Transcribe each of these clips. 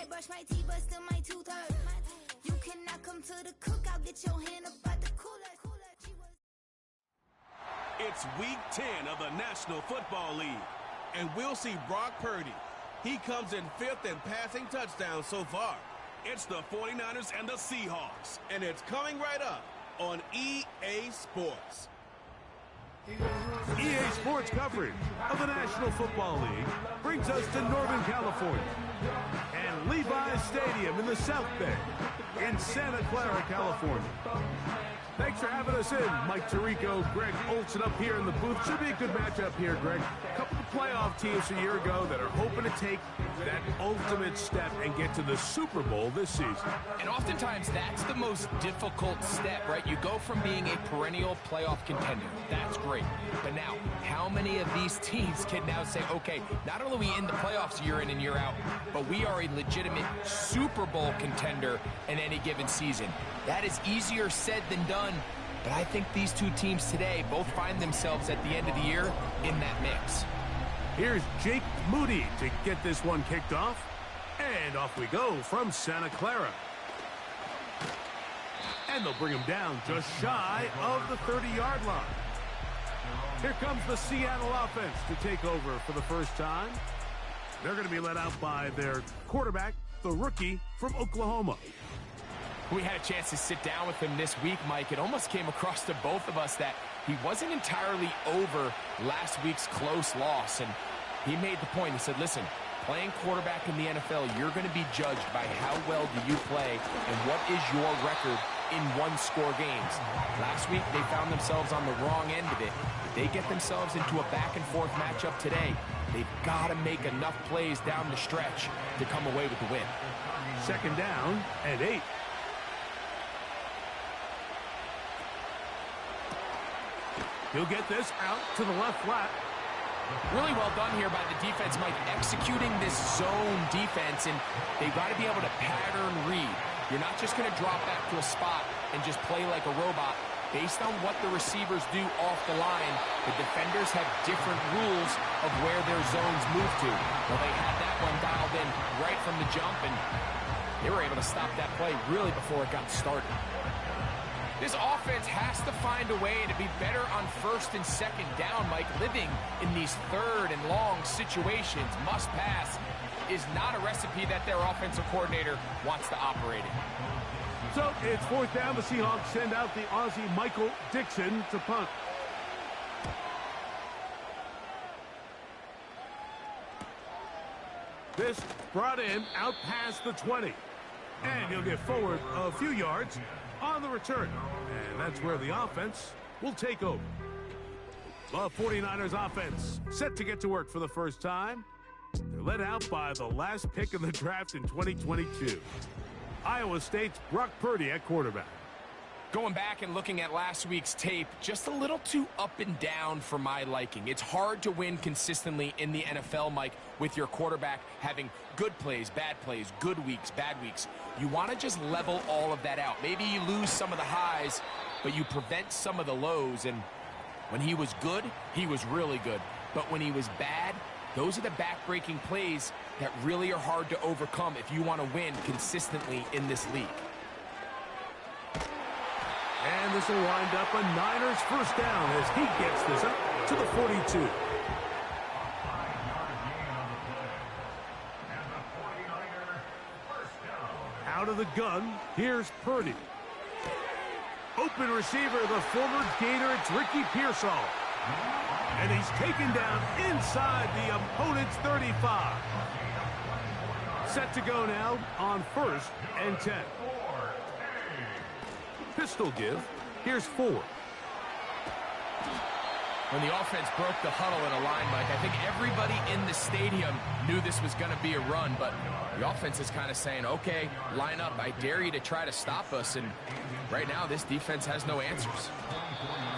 might brush my teeth, but still my tooth hurt. You cannot come to the cookout, get your hand up at the cooler. It's week 10 of the National Football League, and we'll see Brock Purdy. He comes in 5th in passing touchdowns so far. It's the 49ers and the Seahawks, and it's coming right up on EA Sports. EA Sports coverage of the National Football League brings us to Northern California and Levi's Stadium in the South Bay in Santa Clara, California. Thanks for having us in. Mike Tirico, Greg Olson up here in the booth. Should be a good matchup here, Greg. A couple of playoff teams a year ago that are hoping to take that ultimate step and get to the Super Bowl this season. And oftentimes that's the most difficult step, right? You go from being a perennial playoff contender. That's great. But now, how many of these teams can now say, okay, not only are we in the playoffs year in and year out, but we are a legitimate Super Bowl contender in any given season? That is easier said than done. But I think these two teams today both find themselves at the end of the year in that mix. Here's Jake Moody to get this one kicked off. And off we go from Santa Clara. And they'll bring him down just shy of the 30-yard line. Here comes the Seattle offense to take over for the first time. They're going to be led out by their quarterback, the rookie from Oklahoma. We had a chance to sit down with him this week, Mike. It almost came across to both of us that he wasn't entirely over last week's close loss. And he made the point. He said, listen, playing quarterback in the NFL, you're going to be judged by how well do you play and what is your record in one-score games. Last week, they found themselves on the wrong end of it. They get themselves into a back-and-forth matchup today. They've got to make enough plays down the stretch to come away with the win. Second down and 8. He'll get this out to the left flat. Really well done here by the defense, Mike, executing this zone defense, and they've got to be able to pattern read. You're not just going to drop back to a spot and just play like a robot. Based on what the receivers do off the line, the defenders have different rules of where their zones move to. Well, they had that one dialed in right from the jump, and they were able to stop that play really before it got started. This offense has to find a way to be better on first and second down, Mike. Living in these third and long situations, must pass, is not a recipe that their offensive coordinator wants to operate in. So it's fourth down. The Seahawks send out the Aussie Michael Dixon to punt. This brought in out past the 20. And he'll get forward a few yards on the return. And that's where the offense will take over. The 49ers offense set to get to work for the first time. They're led out by the last pick in the draft in 2022. Iowa State's Brock Purdy at quarterback. Going back and looking at last week's tape, just a little too up and down for my liking. It's hard to win consistently in the NFL, Mike, with your quarterback having good plays, good weeks, bad weeks. You want to just level all of that out. Maybe you lose some of the highs, but you prevent some of the lows. And when he was good, he was really good. But when he was bad, those are the back-breaking plays that really are hard to overcome if you want to win consistently in this league. And this will wind up a Niners first down as he gets this up to the 42. Out of the gun, here's Purdy. Open receiver, the former Gator, it's Ricky Pearsall. And he's taken down inside the opponent's 35. Set to go now on first and 10. Pistol give. Here's 4. When the offense broke the huddle in a line, Mike, I think everybody in the stadium knew this was going to be a run, but the offense is kind of saying, okay, line up. I dare you to try to stop us, and right now this defense has no answers.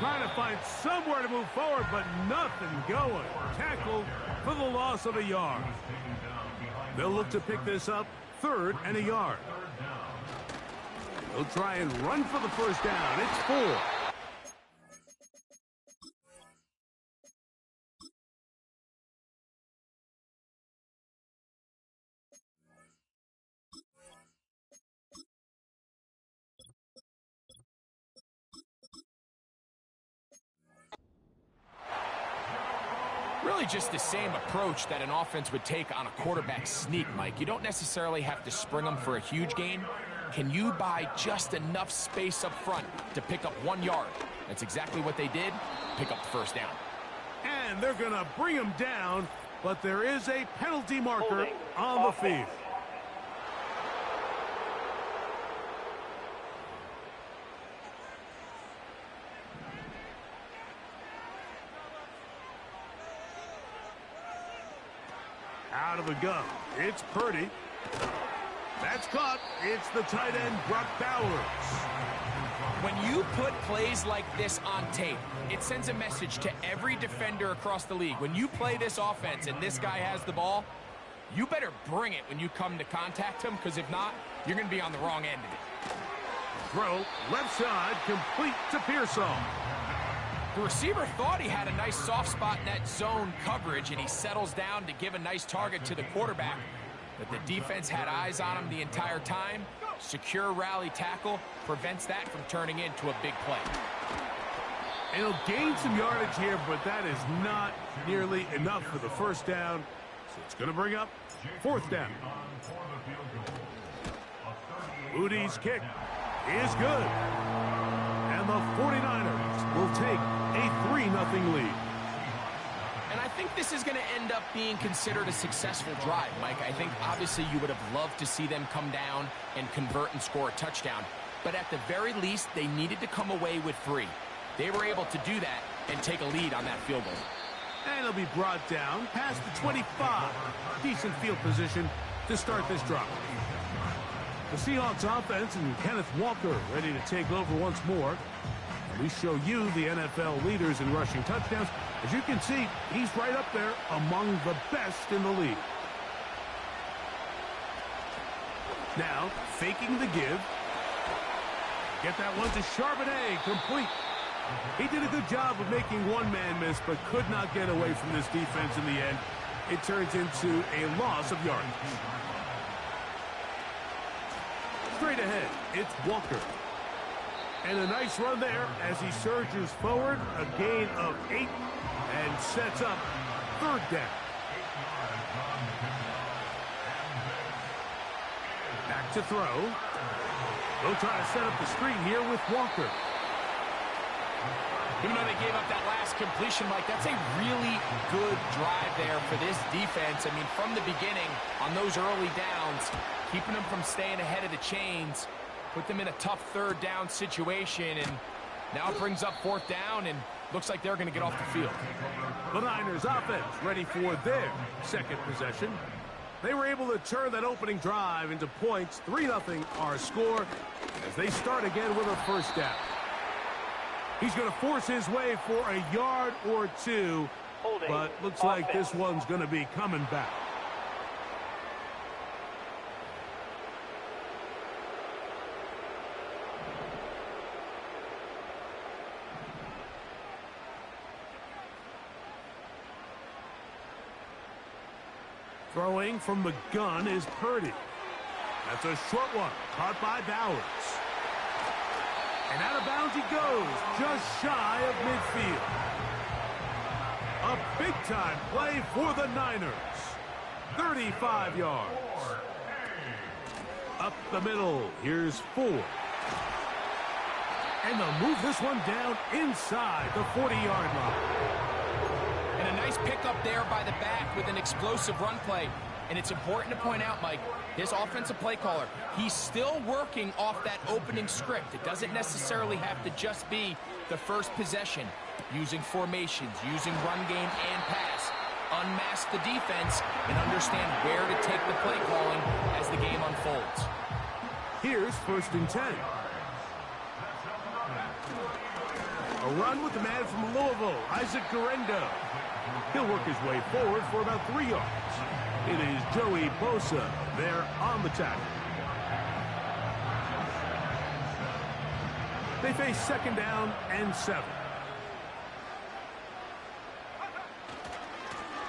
Trying to find somewhere to move forward, but nothing going. Tackled for the loss of a yard. They'll look to pick this up, 3rd and a yard. They'll try and run for the first down. It's 4. just the same approach that an offense would take on a quarterback sneak, Mike. You don't necessarily have to spring them for a huge gain. Can you buy just enough space up front to pick up 1 yard? That's exactly what they did. Pick up the first down. And they're going to bring him down, but there is a penalty marker on the field. Out of the gun, it's Purdy. That's caught. It's the tight end, Brock Bowers. When you put plays like this on tape, it sends a message to every defender across the league. When you play this offense and this guy has the ball, you better bring it when you come to contact him, because if not, you're going to be on the wrong end of it. Throw, left side, complete to Pearsall. The receiver thought he had a nice soft spot in that zone coverage, and he settles down to give a nice target to the quarterback. But the defense had eyes on him the entire time. Secure rally tackle prevents that from turning into a big play. And he'll gain some yardage here, but that is not nearly enough for the first down. So it's going to bring up 4th down. Moody's kick is good. And the 49ers will take a 3-0 lead. And I think this is going to end up being considered a successful drive, Mike. I think obviously you would have loved to see them come down and convert and score a touchdown. But at the very least, they needed to come away with 3. They were able to do that and take a lead on that field goal. And it'll be brought down past the 25. Decent field position to start this drive. The Seahawks offense and Kenneth Walker ready to take over once more. And we show you the NFL leaders in rushing touchdowns. As you can see, he's right up there among the best in the league. Now, faking the give. Get that one to Charbonnet, complete. He did a good job of making one man miss, but could not get away from this defense in the end. It turns into a loss of yardage. Straight ahead, it's Walker. And a nice run there as he surges forward, a gain of 8, and sets up 3rd down. Back to throw. They'll try to set up the screen here with Walker. Even though they gave up that last completion, Mike, that's a really good drive there for this defense. I mean, from the beginning, on those early downs, keeping them from staying ahead of the chains, put them in a tough 3rd down situation, and now it brings up 4th down, and looks like they're going to get off the field. The Niners offense ready for their 2nd possession. They were able to turn that opening drive into points. 3-0 our score as they start again with a 1st down. He's going to force his way for a yard or 2, but looks like this one's going to be coming back. Throwing from the gun is Purdy. That's a short one, caught by Bowers. And out of bounds he goes, just shy of midfield. A big-time play for the Niners. 35 yards. Up the middle, here's Ford. And they'll move this one down inside the 40-yard line. And a nice pickup there by the back with an explosive run play. And it's important to point out, Mike, this offensive play caller, he's still working off that opening script. It doesn't necessarily have to just be the first possession. Using formations, using run game and pass. Unmask the defense and understand where to take the play calling as the game unfolds. Here's 1st and 10. A run with the man from Louisville, Isaac Guerendo. He'll work his way forward for about 3 yards. It is Joey Bosa there on the tackle. They face 2nd down and 7.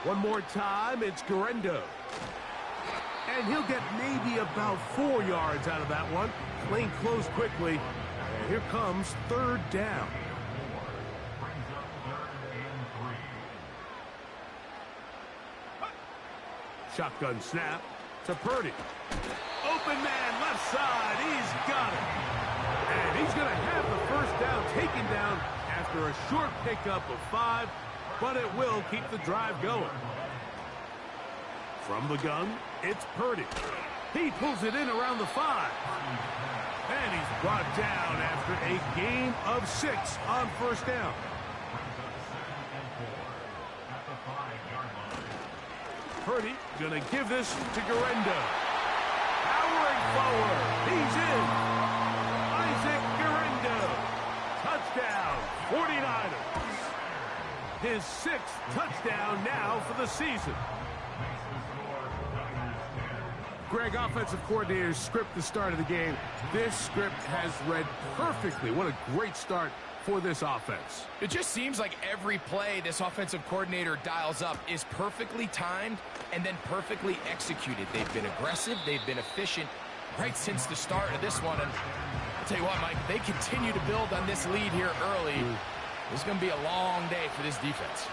One more time, it's Guerendo. And he'll get maybe about 4 yards out of that one. Playing close quickly. And here comes 3rd down. Shotgun snap to Purdy. Open man, left side. He's got it. And he's going to have the first down taken down after a short pickup of 5, but it will keep the drive going. From the gun, it's Purdy. He pulls it in around the 5. And he's brought down after a gain of 6 on first down. Purdy going to give this to Garendo. Powering forward. He's in. Isaac Garendo. Touchdown, 49ers. His 6th touchdown now for the season. Greg, offensive coordinators script the start of the game. This script has read perfectly. What a great start for this offense. It just seems like every play this offensive coordinator dials up is perfectly timed and then perfectly executed. They've been aggressive, they've been efficient right since the start of this one. And I'll tell you what, Mike, they continue to build on this lead here early. This is going to be a long day for this defense.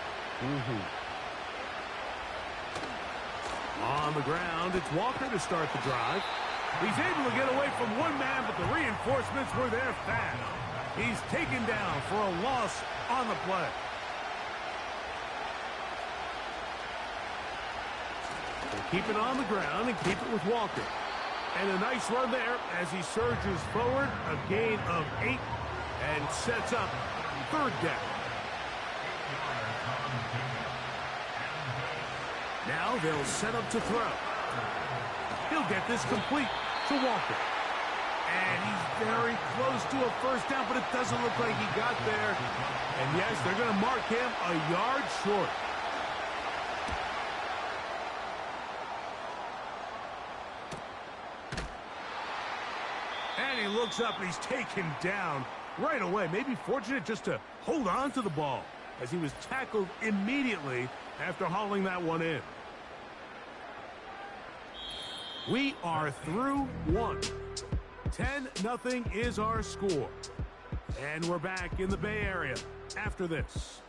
On the ground, it's Walker to start the drive. He's able to get away from one man, but the reinforcements were there fast. He's taken down for a loss on the play. We'll keep it on the ground and keep it with Walker. And a nice run there as he surges forward, a gain of 8, and sets up third down. Now they'll set up to throw. He'll get this complete to Walker. And he's very close to a first down, but it doesn't look like he got there. And yes, they're going to mark him a yard short. And he looks up and he's taken down right away. Maybe fortunate just to hold on to the ball as he was tackled immediately after hauling that one in. We are through one. 10-0 is our score. And we're back in the Bay Area after this.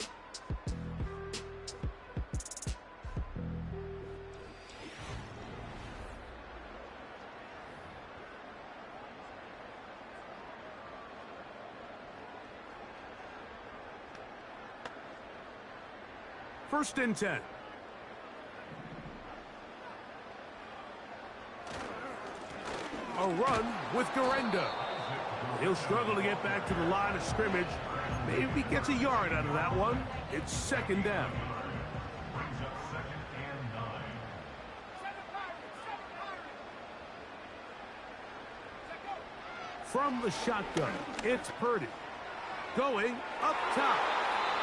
First and 10. A run with Garendo. He'll struggle to get back to the line of scrimmage. Maybe gets a yard out of that one. It's second down. From the shotgun, it's Purdy. Going up top.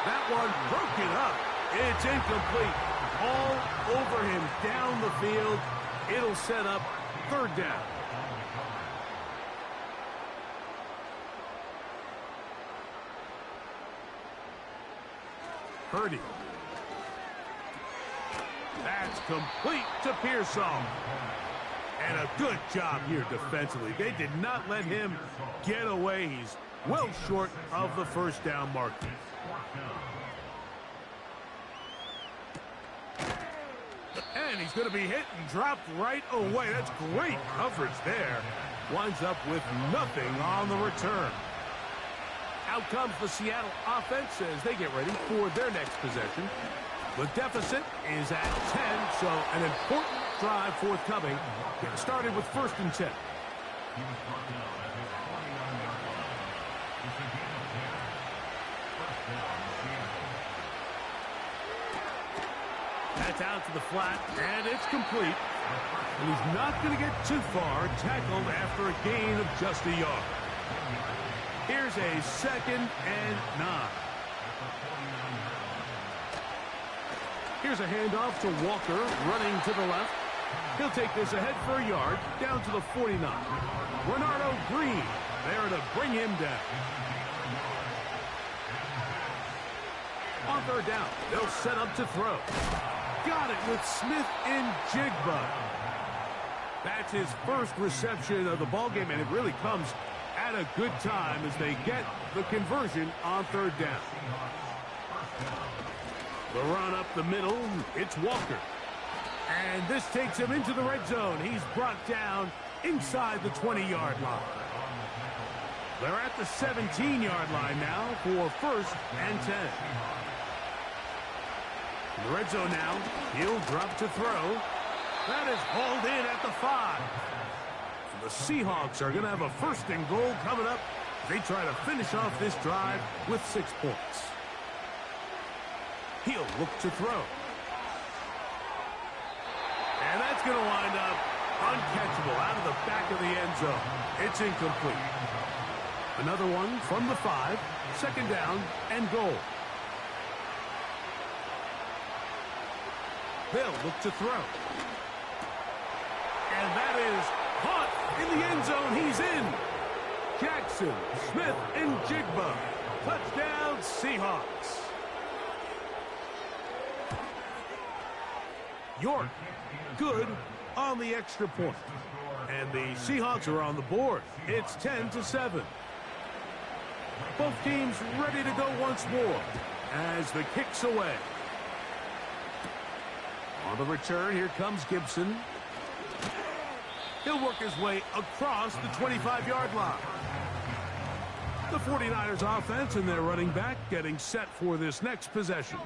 That one broken up. It's incomplete. All over him down the field. It'll set up third down. Purdy. That's complete to Pearsall. And a good job here defensively. They did not let him get away. He's well short of the first down marker. And he's going to be hit and dropped right away. That's great coverage there. Winds up with nothing on the return. Out comes the Seattle offense as they get ready for their next possession. The deficit is at 10, so an important drive forthcoming. Get started with first and 10. That's out to the flat, and it's complete. And he's not going to get too far, tackled after a gain of just a yard. Here's a second and 9. Here's a handoff to Walker, running to the left. He'll take this ahead for a yard, down to the 49. Renardo Green there to bring him down. On third down, they'll set up to throw. Got it with Smith and Jigba. That's his first reception of the ballgame, and it really comes at a good time as they get the conversion on third down. The run up the middle, it's Walker. And this takes him into the red zone. He's brought down inside the 20-yard line. They're at the 17-yard line now for 1st and 10. In the red zone now, he'll drop to throw. That is hauled in at the 5. And the Seahawks are going to have a 1st and goal coming up. They try to finish off this drive with 6 points. He'll look to throw. And that's going to wind up uncatchable out of the back of the end zone. It's incomplete. Another one from the 5. 2nd down and goal. They'll look to throw. And that is caught in the end zone. He's in. Jackson, Smith, and Jigba. Touchdown, Seahawks. York, good on the extra point. And the Seahawks are on the board. It's 10-7. Both teams ready to go once more as the kick's away. On the return, here comes Gibson. He'll work his way across the 25-yard line. The 49ers offense and their running back getting set for this next possession.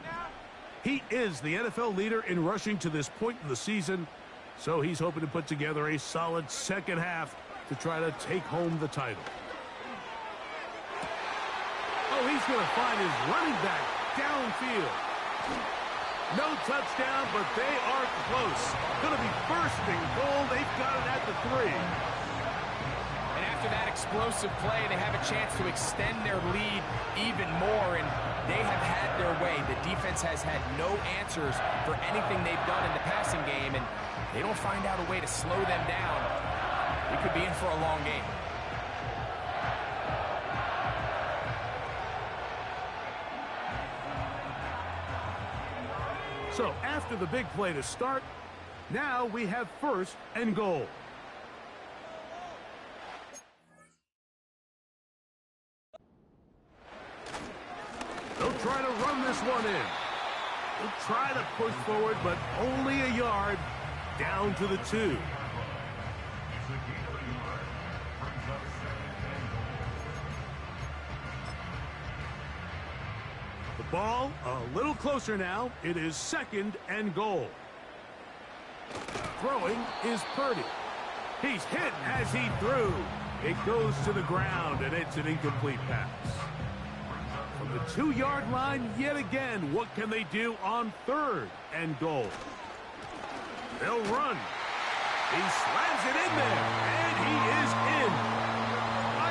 He is the NFL leader in rushing to this point in the season, so he's hoping to put together a solid second half to try to take home the title. Oh, he's going to find his running back downfield. No touchdown, but they are close. Going to be 1st and goal. They've got it at the 3. And after that explosive play, they have a chance to extend their lead even more, and they have had their way. The defense has had no answers for anything they've done in the passing game, and they don't find out a way to slow them down. We could be in for a long game. So after the big play to start, now we have 1st and goal. They'll try to run this one in. They'll try to push forward, but only a yard down to the 2. The ball a little closer now. It is 2nd and goal. Throwing is Purdy. He's hit as he threw. It goes to the ground, and it's an incomplete pass. From the 2-yard line yet again, what can they do on 3rd and goal? They'll run. He slams it in there, and he is in.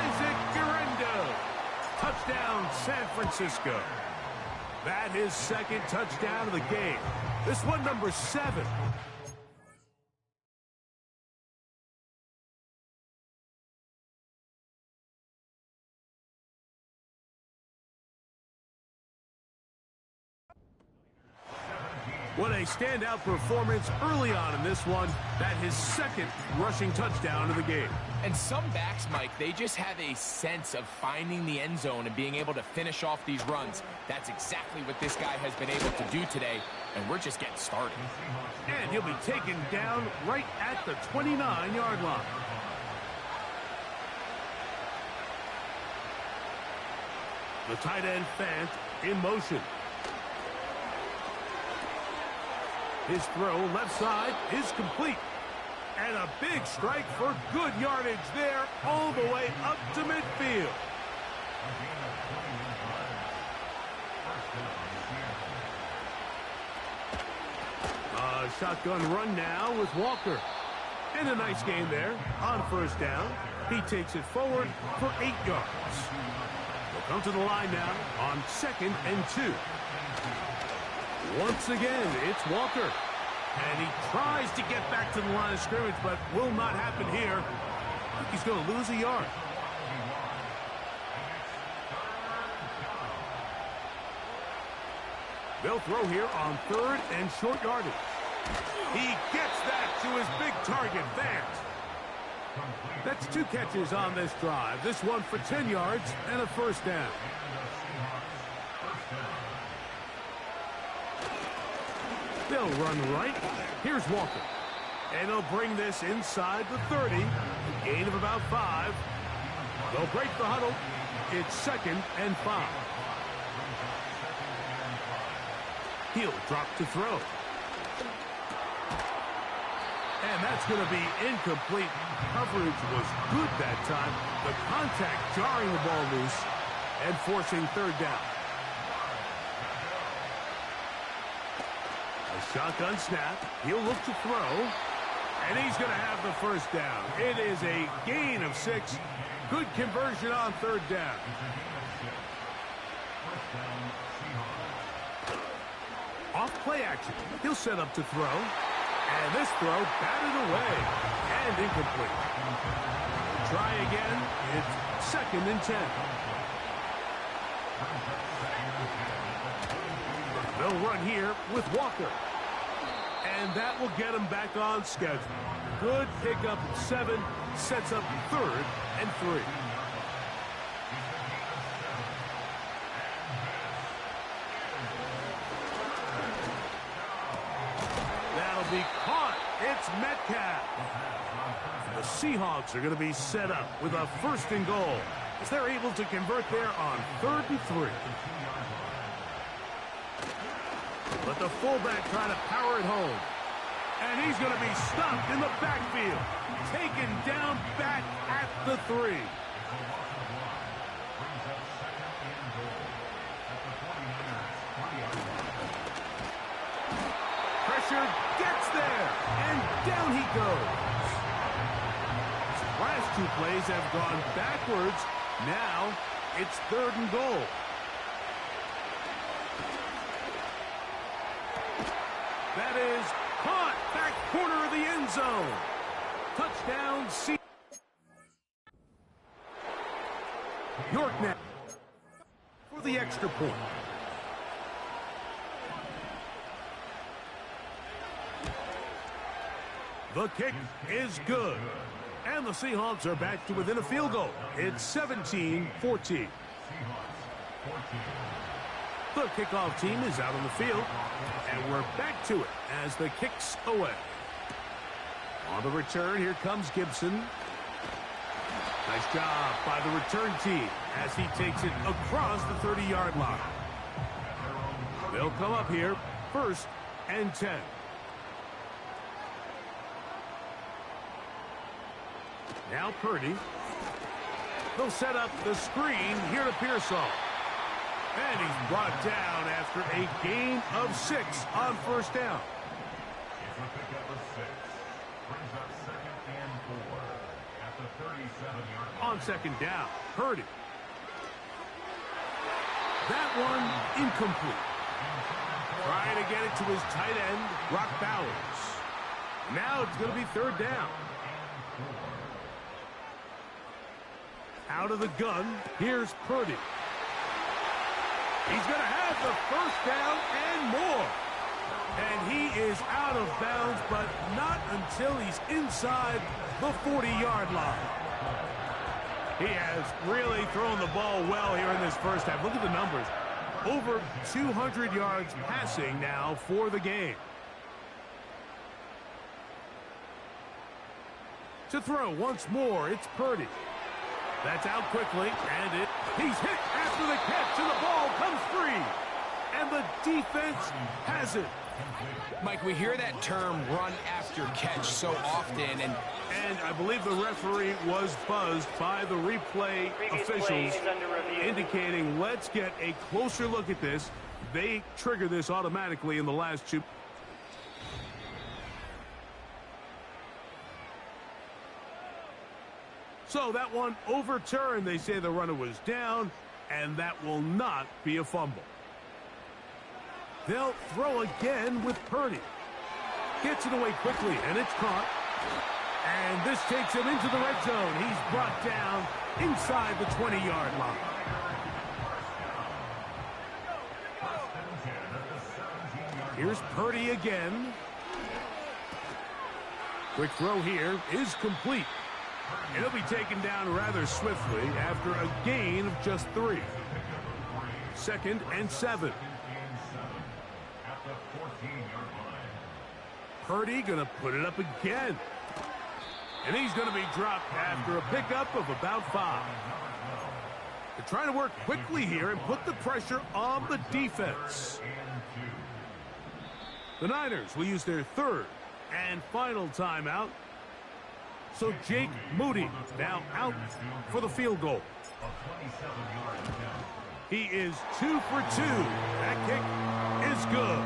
Isaac Guerrero. Touchdown, San Francisco. That is 2nd touchdown of the game. This one, number 7. What a standout performance early on in this one. That his 2nd rushing touchdown of the game. And some backs, Mike, they just have a sense of finding the end zone and being able to finish off these runs. That's exactly what this guy has been able to do today, and we're just getting started. And he'll be taken down right at the 29-yard line. The tight end Fant in motion. His throw left side is complete. And a big strike for good yardage there all the way up to midfield. A shotgun run now with Walker. And a nice gain there on 1st down. He takes it forward for 8 yards. They'll come to the line now on 2nd and 2. Once again, it's Walker. And he tries to get back to the line of scrimmage, but will not happen here. I think he's going to lose a yard. They'll throw here on 3rd and short yardage. He gets that to his big target, Fant. That's 2 catches on this drive. This one for 10 yards and a 1st down. They'll run right. Here's Walker. And they'll bring this inside the 30. A gain of about 5. They'll break the huddle. It's 2nd and 5. He'll drop to throw. And that's going to be incomplete. Coverage was good that time. The contact jarring the ball loose and forcing 3rd down. A shotgun snap. He'll look to throw. And he's going to have the 1st down. It is a gain of 6. Good conversion on 3rd down. Off play action. He'll set up to throw. And this throw batted away and incomplete. Try again. It's 2nd and 10. They'll run here with Walker. And that will get him back on schedule. Good pickup at 7. Sets up 3rd and 3. That'll be caught. It's Metcalf. The Seahawks are going to be set up with a 1st and goal as they're able to convert there on 3rd and 3. But the fullback trying to power it home. And he's going to be stopped in the backfield. Taken down back at the 3. Pressure gets there. And down he goes. His last 2 plays have gone backwards. Now it's 3rd and goal. That is caught. Back corner of the end zone. Touchdown, Seahawks. York now for the extra point. The kick is good. And the Seahawks are back to within a field goal. It's 17-14. The kickoff team is out on the field. And we're back to it as the kick's away. On the return, here comes Gibson. Nice job by the return team as he takes it across the 30-yard line. They'll come up here, 1st and 10. Now Purdy. They'll set up the screen here to Pearsall. And he's brought down after a gain of 6 on 1st down. On 2nd down, Purdy. That one incomplete. Trying to get it to his tight end, Brock Bowers. Now it's going to be 3rd down. Out of the gun, here's Purdy. He's going to have the 1st down and more. And he is out of bounds, but not until he's inside the 40-yard line. He has really thrown the ball well here in this 1st half. Look at the numbers. Over 200 yards passing now for the game. To throw once more, it's Purdy. That's out quickly, and he's hit after the catch, and the ball comes free. And the defense has it. Mike, we hear that term run after catch so often, and I believe the referee was buzzed by the replay officials indicating let's get a closer look at this. They trigger this automatically in the last 2. So that one overturned. They say the runner was down, and that will not be a fumble. They'll throw again with Purdy. Gets it away quickly, and it's caught. And this takes him into the red zone. He's brought down inside the 20-yard line. Here's Purdy again. Quick throw here is complete. And he'll be taken down rather swiftly after a gain of just 3. 2nd and 7. Purdy going to put it up again. And he's going to be dropped after a pickup of about 5. They're trying to work quickly here and put the pressure on the defense. The Niners will use their third and final timeout. So Jake Moody now out for the field goal. He is 2 for 2. That kick is good.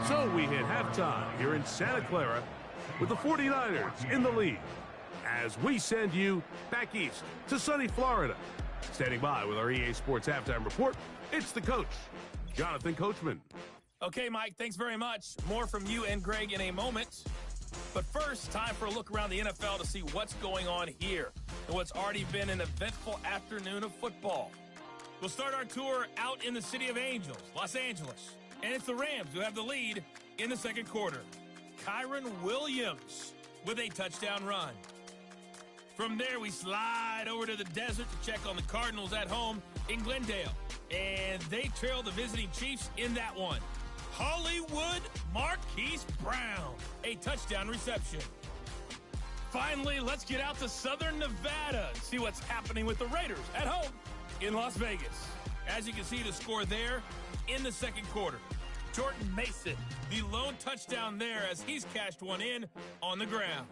So we hit halftime here in Santa Clara with the 49ers in the lead as we send you back east to sunny Florida. Standing by with our EA Sports Halftime Report, it's the coach, Jonathan Coachman. Okay, Mike, thanks very much. More from you and Greg in a moment. But first, time for a look around the NFL to see what's going on here and what's already been an eventful afternoon of football. We'll start our tour out in the city of Angels, Los Angeles. And it's the Rams who have the lead in the second quarter. Kyron Williams with a touchdown run. From there, we slide over to the desert to check on the Cardinals at home in Glendale. And they trail the visiting Chiefs in that one. Hollywood Marquise Brown, a touchdown reception. Finally, let's get out to Southern Nevada and see what's happening with the Raiders at home in Las Vegas. As you can see, the score there in the second quarter. Jordan Mason, the lone touchdown there as he's cashed one in on the ground.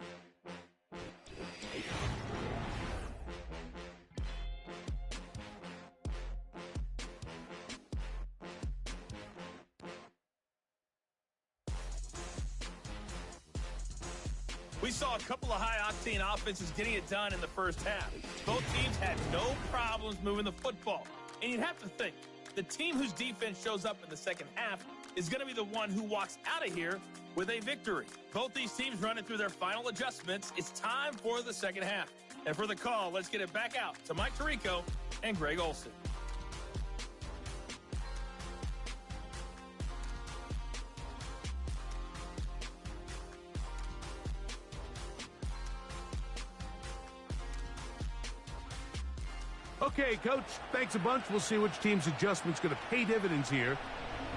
We saw a couple of high-octane offenses getting it done in the first half. Both teams had no problems moving the football. And you'd have to think, the team whose defense shows up in the second half is going to be the one who walks out of here with a victory. Both these teams running through their final adjustments. It's time for the second half. And for the call, let's get it back out to Mike Tirico and Greg Olson. Okay, Coach, thanks a bunch. We'll see which team's adjustment's going to pay dividends here.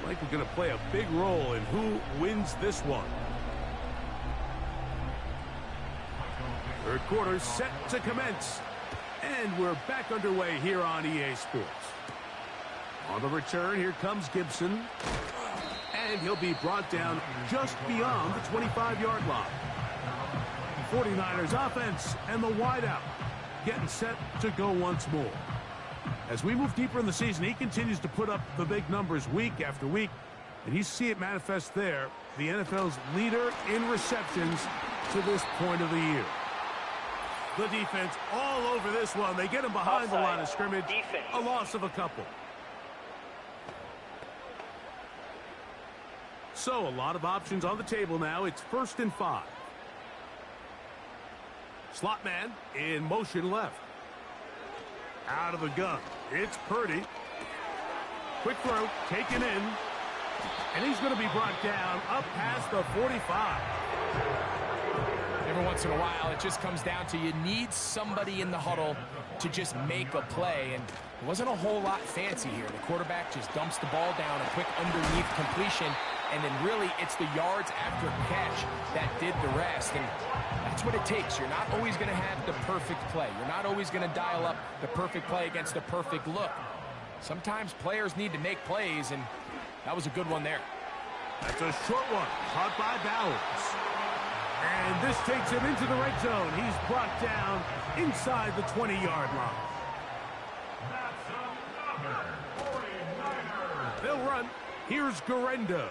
Like we're going to play a big role in who wins this one. Third quarter set to commence. And we're back underway here on EA Sports. On the return, here comes Gibson. And he'll be brought down just beyond the 25-yard line. 49ers offense and the wideout getting set to go once more. As we move deeper in the season, he continues to put up the big numbers week after week, and you see it manifest there, the NFL's leader in receptions to this point of the year. The defense all over this one. They get him behind the line of scrimmage. A loss of a couple. So a lot of options on the table now. It's 1st and 5. Slot man in motion left. Out of the gun. It's Purdy. Quick throw, taken in. And he's going to be brought down up past the 45. Every once in a while, it just comes down to you need somebody in the huddle to just make a play. And it wasn't a whole lot fancy here. The quarterback just dumps the ball down, a quick underneath completion. And then really, it's the yards after catch that did the rest. And that's what it takes. You're not always going to have the perfect play. You're not always going to dial up the perfect play against the perfect look. Sometimes players need to make plays, and that was a good one there. That's a short one, caught by Bowers. And this takes him into the red zone. He's brought down inside the 20-yard line. They'll run. Here's Garendo.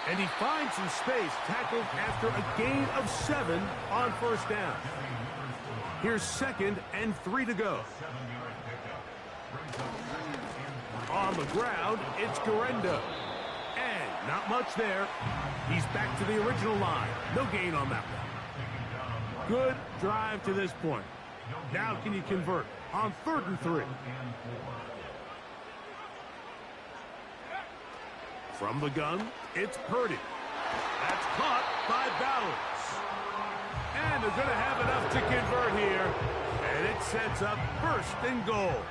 And he finds some space, tackled after a gain of 7 on first down. Here's 2nd and 3 to go. On the ground, it's Garendo. And not much there. He's back to the original line. No gain on that one. Good drive to this point. Now can you convert on 3rd and 3? From the gun, it's Purdy. That's caught by Bowers. And they're going to have enough to convert here. And it sets up 1st and goal.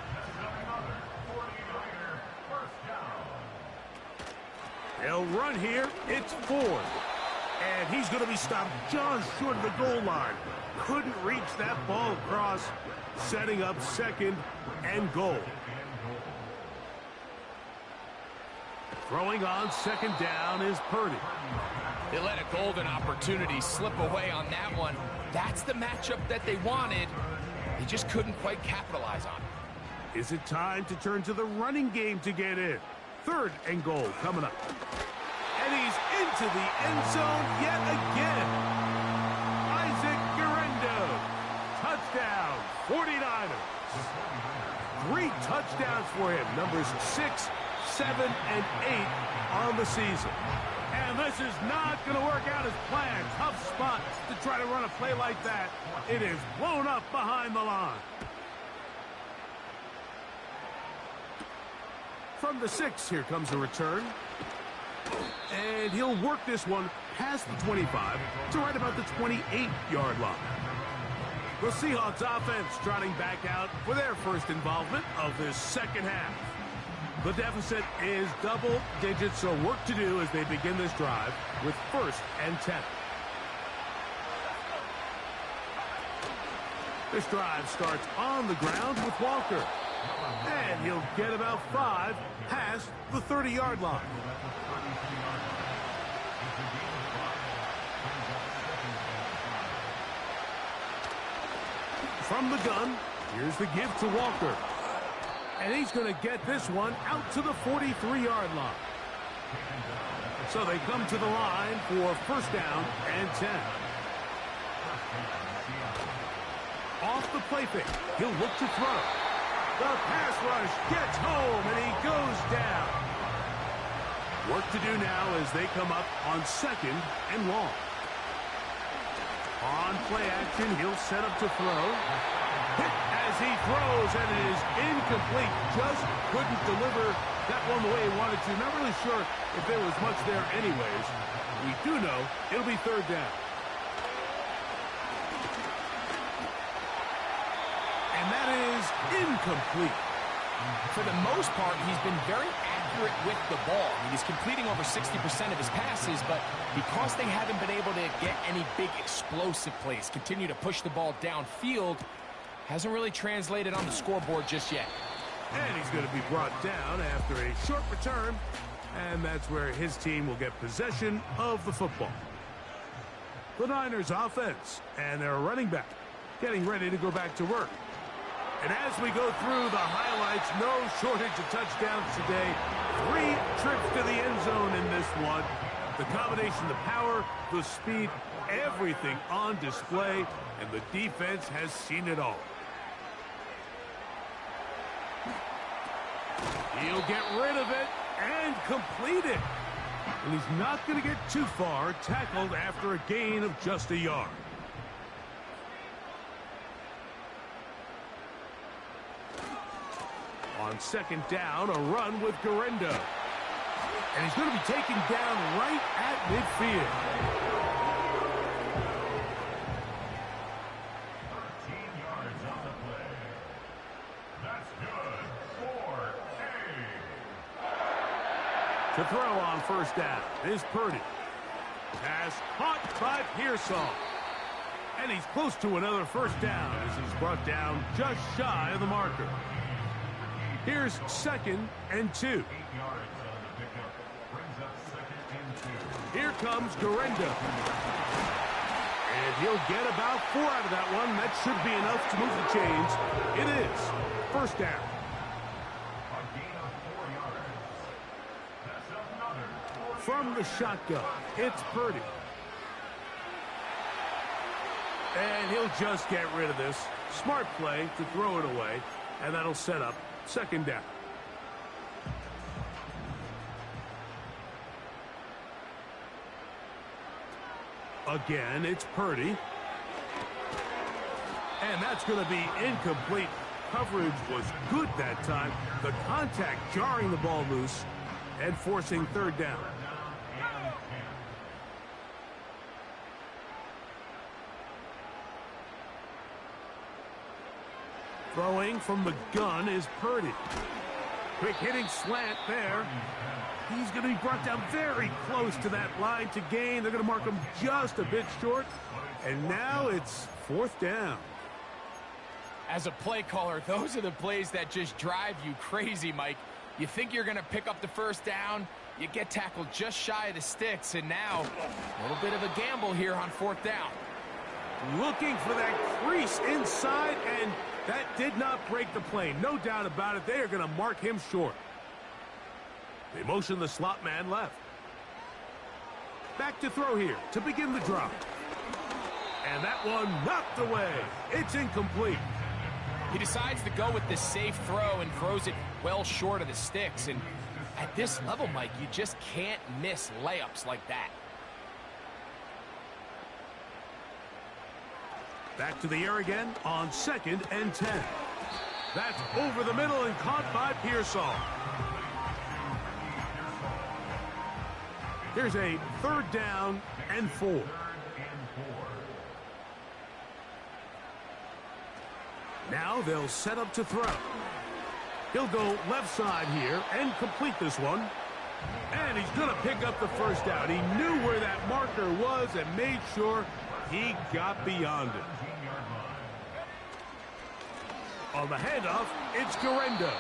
They'll run here. It's 4th. And he's going to be stopped just short of the goal line. Couldn't reach that ball across, setting up second and goal. Throwing on second down is Purdy. They let a golden opportunity slip away on that one. That's the matchup that they wanted. They just couldn't quite capitalize on it. Is it time to turn to the running game to get in? Third and goal coming up. And he's into the end zone yet again. Isaac Guerrero. Touchdown, 49ers. 3 touchdowns for him. Numbers 6, 7, and 8 on the season. And this is not going to work out as planned. Tough spot to try to run a play like that. It is blown up behind the line. From the 6, here comes a return. And he'll work this one past the 25 to right about the 28-yard line. The Seahawks offense trotting back out for their first involvement of this second half. The deficit is double digits, so work to do as they begin this drive with 1st and 10. This drive starts on the ground with Walker. And he'll get about 5 past the 30-yard line. From the gun, here's the give to Walker. And he's going to get this one out to the 43-yard line. So they come to the line for 1st down and 10. Off the play fake, he'll look to throw. The pass rush gets home, and he goes down. Work to do now as they come up on 2nd and long. On play action, he'll set up to throw. Hit as he throws, and it is incomplete. Just couldn't deliver that one the way he wanted to. Not really sure if there was much there anyways. We do know it'll be 3rd down. And that is incomplete. For the most part, he's been very accurate with the ball. I mean, he's completing over 60% of his passes, but because they haven't been able to get any big explosive plays, continue to push the ball downfield, hasn't really translated on the scoreboard just yet. And he's going to be brought down after a short return, and that's where his team will get possession of the football. The Niners offense and their running back getting ready to go back to work. And as we go through the highlights, no shortage of touchdowns today. 3 trips to the end zone in this one. The combination, the power, the speed, everything on display, and the defense has seen it all. He'll get rid of it and complete it. And he's not going to get too far, tackled after a gain of just a yard. On 2nd down, a run with Guerrero. And he's going to be taken down right at midfield. 13 yards on the play. That's good for a. To throw on 1st down is Purdy. Pass caught by Pearsall. And he's close to another 1st down as he's brought down just shy of the marker. Here's 2nd and 2. 8 yards on the pickup. Brings up 2nd and 2. Here comes Guerrero. And he'll get about 4 out of that one. That should be enough to move the chains. It is 1st down. A gain of 4 yards. That's another 4 From the shotgun, it's Purdy. And he'll just get rid of this. Smart play to throw it away. And that'll set up 2nd down. Again, it's Purdy. And that's going to be incomplete. Coverage was good that time. The contact jarring the ball loose and forcing 3rd down. Throwing from the gun is Purdy. Quick hitting slant there. He's going to be brought down very close to that line to gain. They're going to mark him just a bit short. And now it's 4th down. As a play caller, those are the plays that just drive you crazy, Mike. You think you're going to pick up the 1st down, you get tackled just shy of the sticks, and now a little bit of a gamble here on 4th down. Looking for that crease inside, and that did not break the play. No doubt about it. They are going to mark him short. They motion the slot man left. Back to throw here to begin the drop. And that one knocked away. It's incomplete. He decides to go with the safe throw and throws it well short of the sticks. And at this level, Mike, you just can't miss layups like that. Back to the air again on 2nd and 10. That's over the middle and caught by Pearsall. Here's a 3rd down and 4. Now they'll set up to throw. He'll go left side here and complete this one. And he's going to pick up the 1st down. He knew where that marker was and made sure he got beyond it. On the handoff, it's Garendo.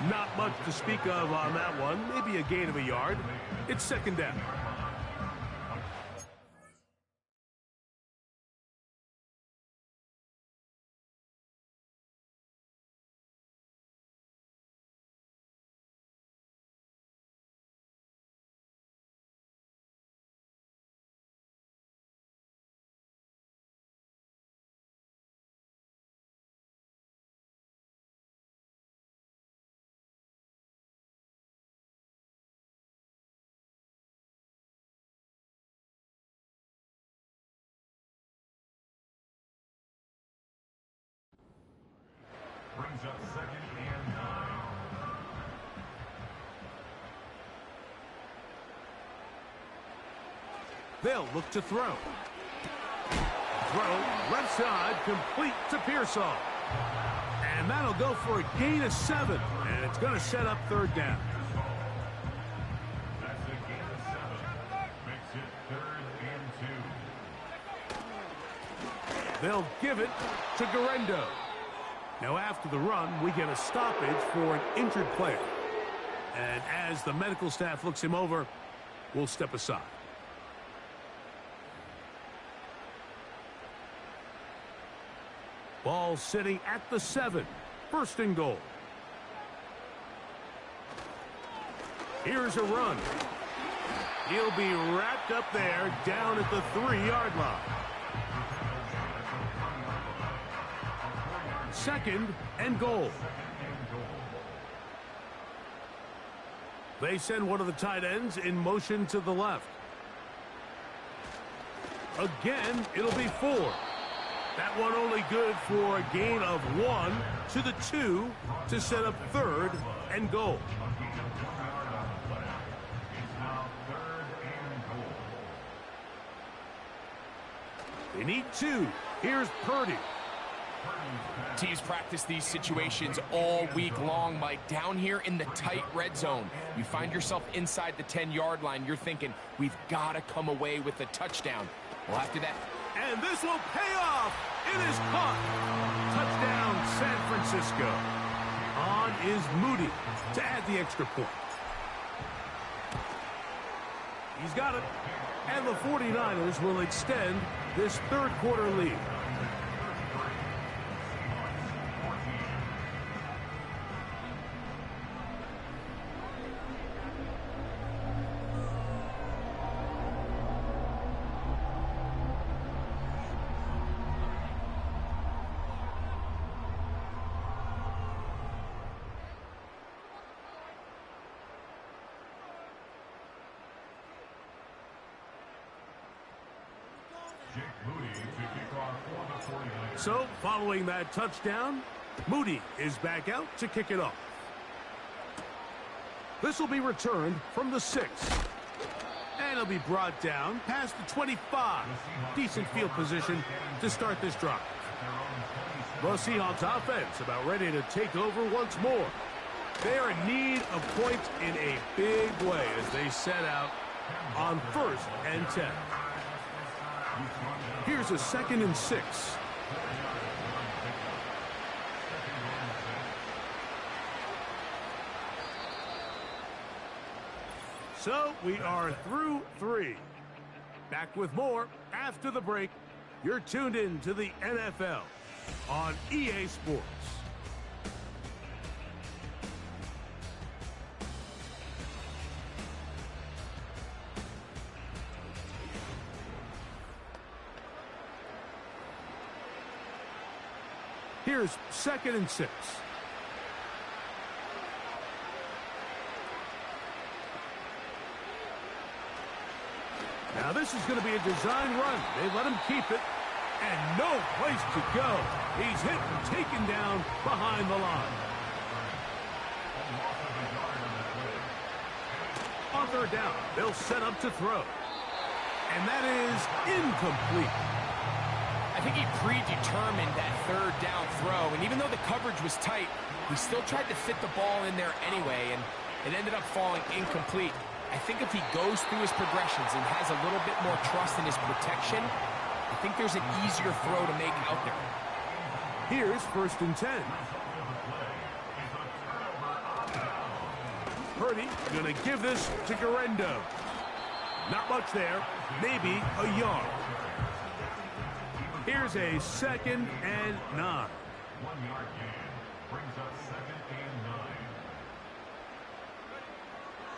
Not much to speak of on that one. Maybe a gain of a yard. It's 2nd down. Brings up 2nd and 9. They'll look to throw. Throw left side complete to Pearsall. And that'll go for a gain of 7. And it's going to set up 3rd down. That's a gain of 7. Makes it 3rd and 2. They'll give it to Garendo. Now after the run, we get a stoppage for an injured player. And as the medical staff looks him over, we'll step aside. Ball sitting at the 7. 1st and goal. Here's a run. He'll be wrapped up there down at the 3-yard line. 2nd and goal. They send one of the tight ends in motion to the left. Again, it'll be 4. That one only good for a gain of 1 to the 2 to set up 3rd and goal. They need 2. Here's Purdy. Teams practice these situations all week long, Mike. Down here in the tight red zone, you find yourself inside the 10-yard line. You're thinking, we've got to come away with a touchdown. Well, after that... And this will pay off. It is caught. Touchdown, San Francisco. On is Moody to add the extra point. He's got it. And the 49ers will extend this 3rd quarter lead. So, following that touchdown, Moody is back out to kick it off. This will be returned from the 6. And it'll be brought down past the 25. Decent field position to start this drive. The Seahawks offense about ready to take over once more. They are in need of points in a big way as they set out on 1st and 10. Here's a 2nd and 6. So we are through 3. Back with more after the break. You're tuned in to the NFL on EA Sports. Here's 2nd and 6. Now this is going to be a design run. They let him keep it, and no place to go. He's hit and taken down behind the line. On 3rd down, they'll set up to throw. And that is incomplete. I think he predetermined that 3rd down throw, and even though the coverage was tight, he still tried to fit the ball in there anyway, and it ended up falling incomplete. I think if he goes through his progressions and has a little bit more trust in his protection, I think there's an easier throw to make out there. Here's 1st and 10. Purdy going to give this to Garendo. Not much there, maybe a yard. Here's a 2nd and 9. 1-yard gain brings up 2nd and 9.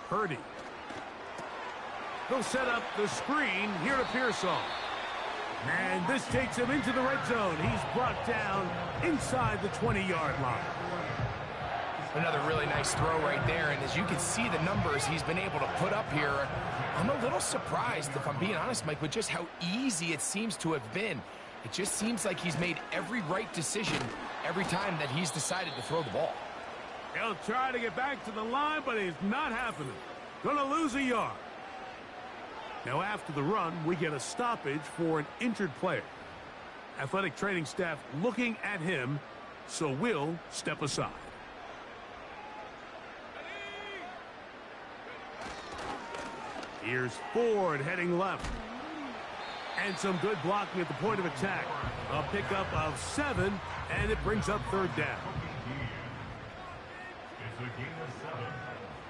Purdy. They'll set up the screen here to Pearsall. And this takes him into the red zone. He's brought down inside the 20-yard line. Another really nice throw right there, and as you can see the numbers he's been able to put up here, I'm a little surprised, if I'm being honest, Mike, with just how easy it seems to have been. It just seems like he's made every right decision every time that he's decided to throw the ball. He'll try to get back to the line, but it's not happening. Gonna lose a yard. Now after the run, we get a stoppage for an injured player. Athletic training staff looking at him, so we'll step aside. Here's Ford heading left. And some good blocking at the point of attack. A pickup of 7, and it brings up 3rd down. It's a gain of 7.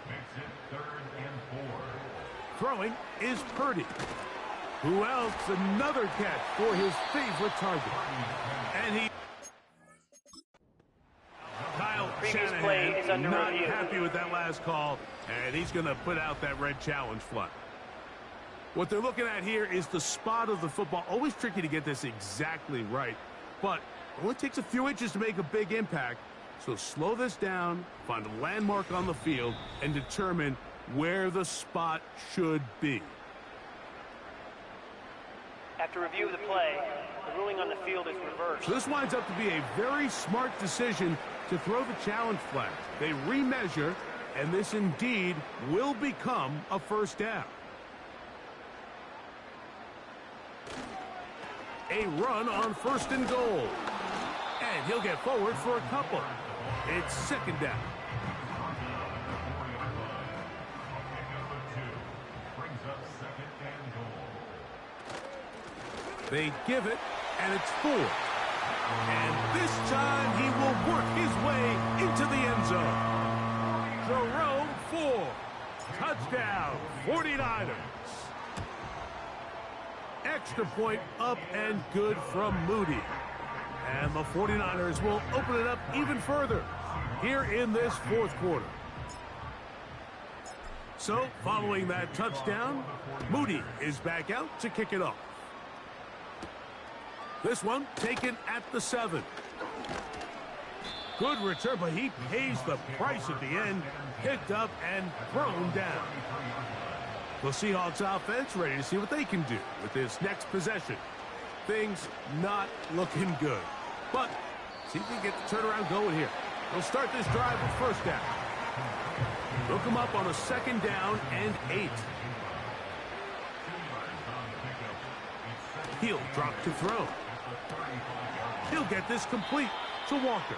Makes it 3rd and 4. Throwing is Purdy. Who else? Another catch for his favorite target. And he... Kyle Shanahan is under not review. happy with that last call, and he's going to put out that red challenge flag. What they're looking at here is the spot of the football. Always tricky to get this exactly right, but it only takes a few inches to make a big impact. So slow this down, find a landmark on the field, and determine where the spot should be. After review of the play, the ruling on the field is reversed. So this winds up to be a very smart decision to throw the challenge flag. They remeasure, and this indeed will become a 1st down. A run on 1st and goal. And he'll get forward for a couple. It's 2nd down. They give it, and it's 4. And this time he will work his way into the end zone. Jerome Ford. Touchdown, 49ers. Extra point up and good from Moody. And the 49ers will open it up even further here in this 4th quarter. So, following that touchdown, Moody is back out to kick it off. This one taken at the 7. Good return, but he pays the price at the end. Picked up and thrown down. The Seahawks offense ready to see what they can do with this next possession. Things not looking good. But see if we can get the turnaround going here. They'll start this drive with 1st down. They'll come up on a 2nd down and 8. He'll drop to throw. He'll get this complete to Walker.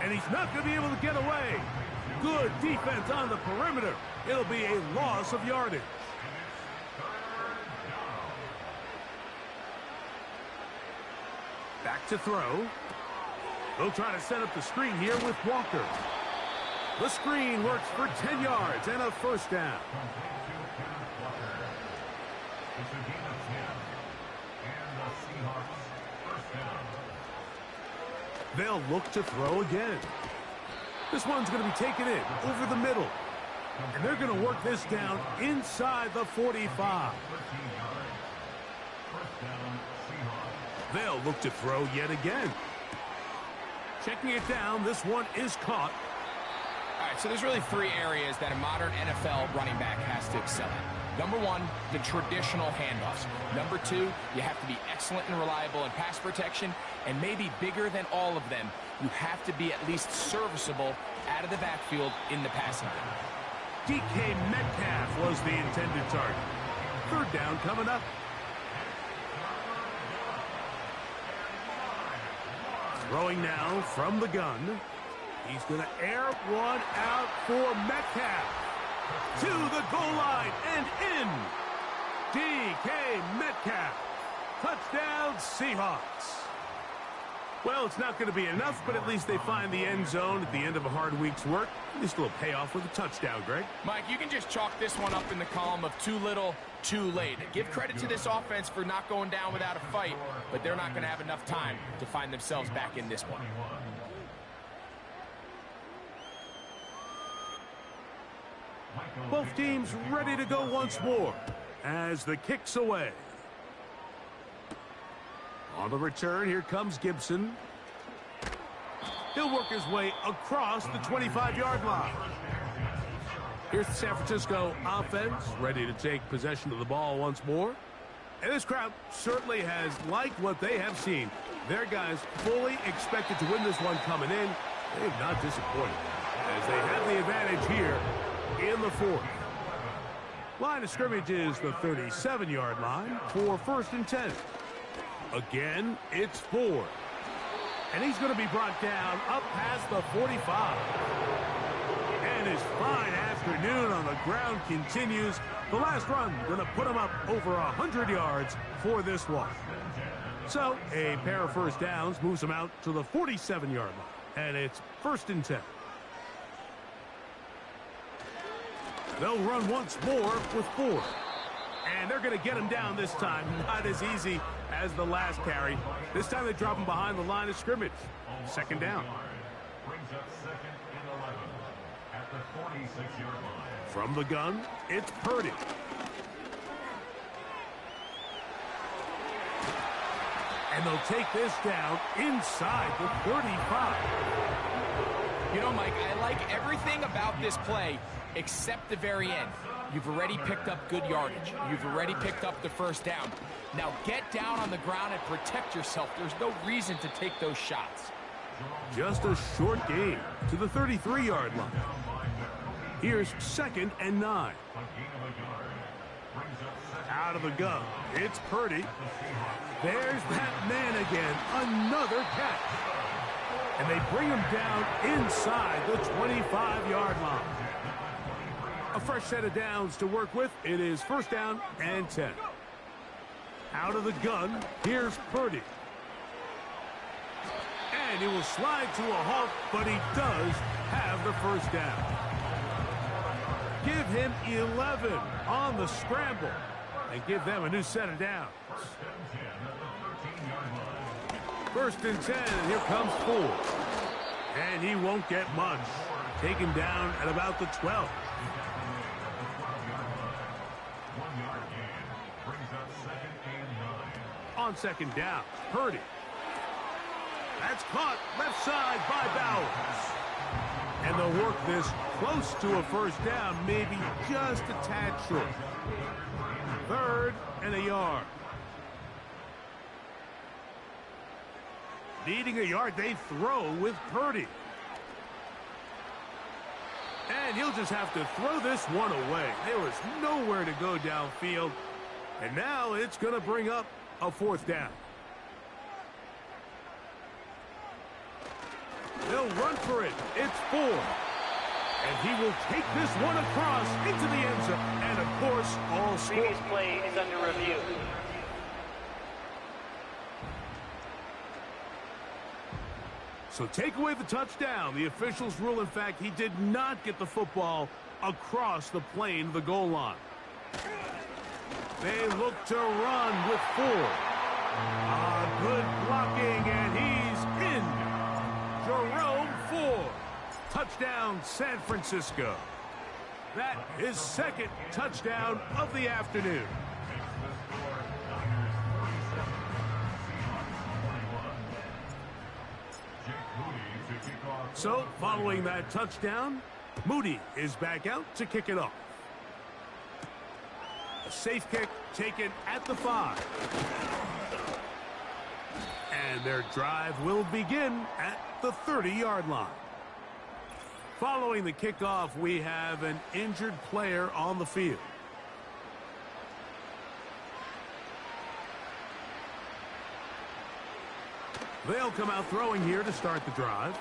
And he's not going to be able to get away. Good defense on the perimeter. It'll be a loss of yardage. Back to throw. They'll try to set up the screen here with Walker. The screen works for 10 yards and a first down. They'll look to throw again. This one's going to be taken in over the middle. And they're going to work this down inside the 45. They'll look to throw yet again. Checking it down, this one is caught. All right, so there's really three areas that a modern NFL running back has to excel at. Number one, the traditional handoffs. Number two, you have to be excellent and reliable in pass protection. And maybe bigger than all of them, you have to be at least serviceable out of the backfield in the passing game. DK Metcalf was the intended target. Third down coming up. Throwing now from the gun. He's going to air one out for Metcalf. To the goal line and in. DK Metcalf. Touchdown, Seahawks. Well, it's not going to be enough, but at least they find the end zone at the end of a hard week's work. This will pay off with a touchdown, Greg. Mike, you can just chalk this one up in the column of too little, too late. Give credit to this offense for not going down without a fight, but they're not going to have enough time to find themselves back in this one. Both teams ready to go once more as the kick's away. On the return, here comes Gibson. He'll work his way across the 25-yard line. Here's the San Francisco offense, ready to take possession of the ball once more. And this crowd certainly has liked what they have seen. Their guys fully expected to win this one coming in. They have not disappointed as they have the advantage here in the fourth. Line of scrimmage is the 37-yard line for 1st and 10. Again, it's Ford. And he's going to be brought down up past the 45. And his fine afternoon on the ground continues. The last run going to put him up over 100 yards for this one. So a pair of first downs moves him out to the 47-yard line. And it's 1st and 10. They'll run once more with Ford. And they're going to get him down this time. Not as easy as the last carry. This time they drop him behind the line of scrimmage. 2nd down. From the gun, it's Purdy. And they'll take this down inside the 35. You know, Mike, I like everything about this play except the very end. You've already picked up good yardage. You've already picked up the first down. Now get down on the ground and protect yourself. There's no reason to take those shots. Just a short gain to the 33-yard line. Here's 2nd and 9. Out of the gun, it's Purdy. There's that man again, another catch. And they bring him down inside the 25-yard line. A fresh set of downs to work with. It is 1st down and 10. Out of the gun, here's Purdy. And he will slide to a halt, but he does have the first down. Give him 11 on the scramble and give them a new set of downs. 1st and 10, and here comes Ford. And he won't get much. Taken down at about the 12. On 2nd down, Purdy. That's caught left side by Bowers. And they'll work this close to a first down, maybe just a tad short. 3rd and a yard. Needing a yard, they throw with Purdy. And he'll just have to throw this one away. There was nowhere to go downfield. And now it's going to bring up a 4th down. They'll He'll run for it. It's 4. And he will take this one across into the end zone. And, of course, all score. Previous play is under review. So take away the touchdown. The officials rule, in fact, he did not get the football across the plane, the goal line. They look to run with 4. Good blocking, and he's in. Jerome Ford. Touchdown, San Francisco. That is second touchdown of the afternoon. So, following that touchdown, Moody is back out to kick it off. A safe kick taken at the 5. And their drive will begin at the 30-yard line. Following the kickoff, we have an injured player on the field. They'll come out throwing here to start the drive.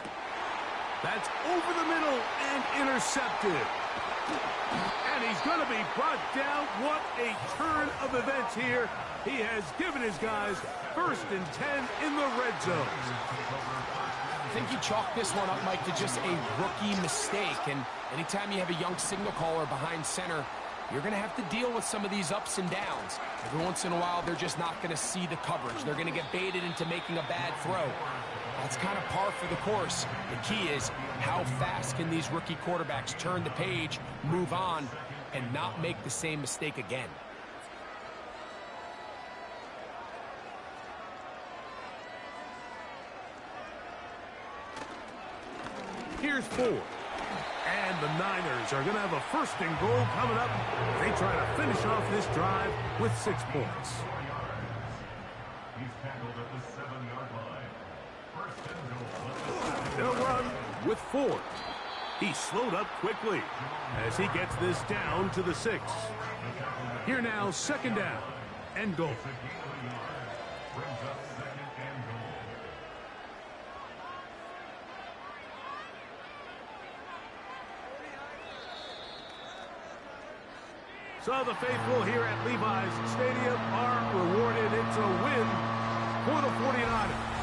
That's over the middle and intercepted. And he's going to be brought down. What a turn of events here. He has given his guys 1st and 10 in the red zone. I think you chalk this one up, Mike, to just a rookie mistake. And anytime you have a young signal caller behind center, you're going to have to deal with some of these ups and downs. Every once in a while, they're just not going to see the coverage. They're going to get baited into making a bad throw. That's kind of par for the course. The key is how fast can these rookie quarterbacks turn the page, move on, and not make the same mistake again. Here's 4. And the Niners are going to have a 1st and goal coming up. They try to finish off this drive with 6 points. He's tackled at the 7-yard line. 1st and goal. They'll run with 4. He slowed up quickly as he gets this down to the 6. Here now, 2nd down and goal. Brings up 2nd and goal. So the faithful here at Levi's Stadium are rewarded. It's a win for the 49ers.